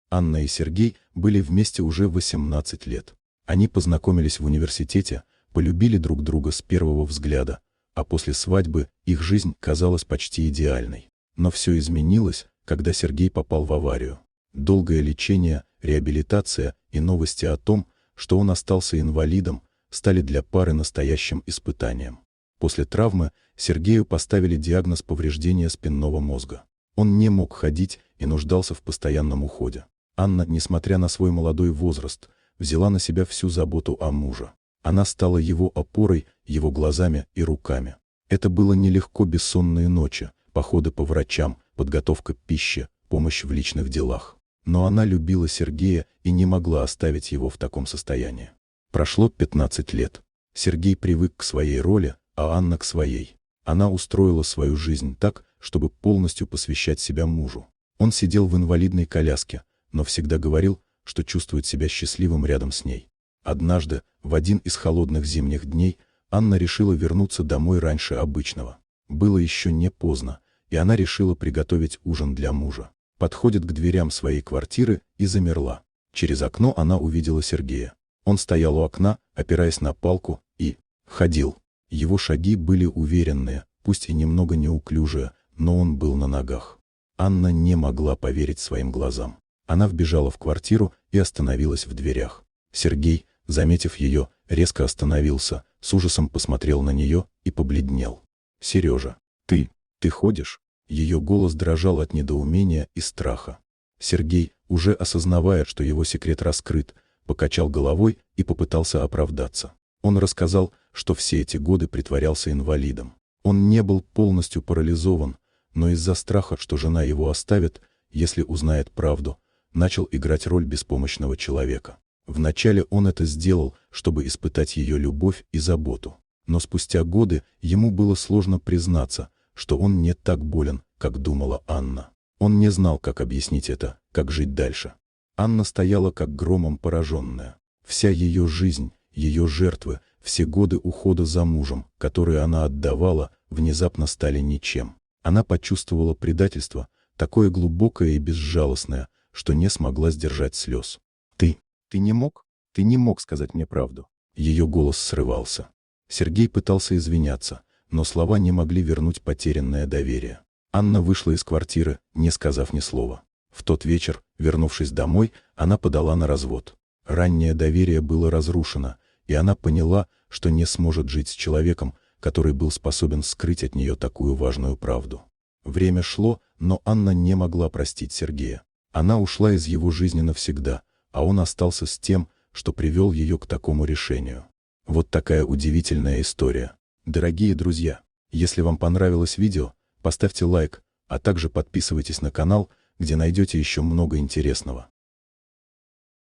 Анна и Сергей были вместе уже 18 лет. Они познакомились в университете, полюбили друг друга с первого взгляда, а после свадьбы их жизнь казалась почти идеальной. Но все изменилось, когда Сергей попал в аварию. Долгое лечение, реабилитация и новости о том, что он остался инвалидом, стали для пары настоящим испытанием. После травмы Сергею поставили диагноз повреждения спинного мозга. Он не мог ходить и нуждался в постоянном уходе. Анна, несмотря на свой молодой возраст, взяла на себя всю заботу о муже. Она стала его опорой, его глазами и руками. Это было нелегко: бессонные ночи, походы по врачам, подготовка к пище, помощь в личных делах. Но она любила Сергея и не могла оставить его в таком состоянии. Прошло 15 лет. Сергей привык к своей роли, а Анна к своей. Она устроила свою жизнь так, чтобы полностью посвящать себя мужу. Он сидел в инвалидной коляске, но всегда говорил, что чувствует себя счастливым рядом с ней. Однажды, в один из холодных зимних дней, Анна решила вернуться домой раньше обычного. Было еще не поздно, и она решила приготовить ужин для мужа. Подходит к дверям своей квартиры и замерла. Через окно она увидела Сергея. Он стоял у окна, опираясь на палку, и ходил. Его шаги были уверенные, пусть и немного неуклюжие, но он был на ногах. Анна не могла поверить своим глазам. Она вбежала в квартиру и остановилась в дверях. Сергей, заметив ее, резко остановился, с ужасом посмотрел на нее и побледнел. «Сережа, ты ходишь?» Ее голос дрожал от недоумения и страха. Сергей, уже осознавая, что его секрет раскрыт, покачал головой и попытался оправдаться. Он рассказал, что все эти годы притворялся инвалидом. Он не был полностью парализован, но из-за страха, что жена его оставит, если узнает правду, начал играть роль беспомощного человека. Вначале он это сделал, чтобы испытать ее любовь и заботу. Но спустя годы ему было сложно признаться, что он не так болен, как думала Анна. Он не знал, как объяснить это, как жить дальше. Анна стояла как громом пораженная. Вся ее жизнь, ее жертвы, все годы ухода за мужем, которые она отдавала, внезапно стали ничем. Она почувствовала предательство, такое глубокое и безжалостное, что не смогла сдержать слез. Ты не мог сказать мне правду?» Ее голос срывался. Сергей пытался извиняться, но слова не могли вернуть потерянное доверие. Анна вышла из квартиры, не сказав ни слова. В тот вечер, вернувшись домой, она подала на развод. Раннее доверие было разрушено, и она поняла, что не сможет жить с человеком, который был способен скрыть от нее такую важную правду. Время шло, но Анна не могла простить Сергея. Она ушла из его жизни навсегда, а он остался с тем, что привел ее к такому решению. Вот такая удивительная история. Дорогие друзья, если вам понравилось видео, поставьте лайк, а также подписывайтесь на канал, где найдете еще много интересного.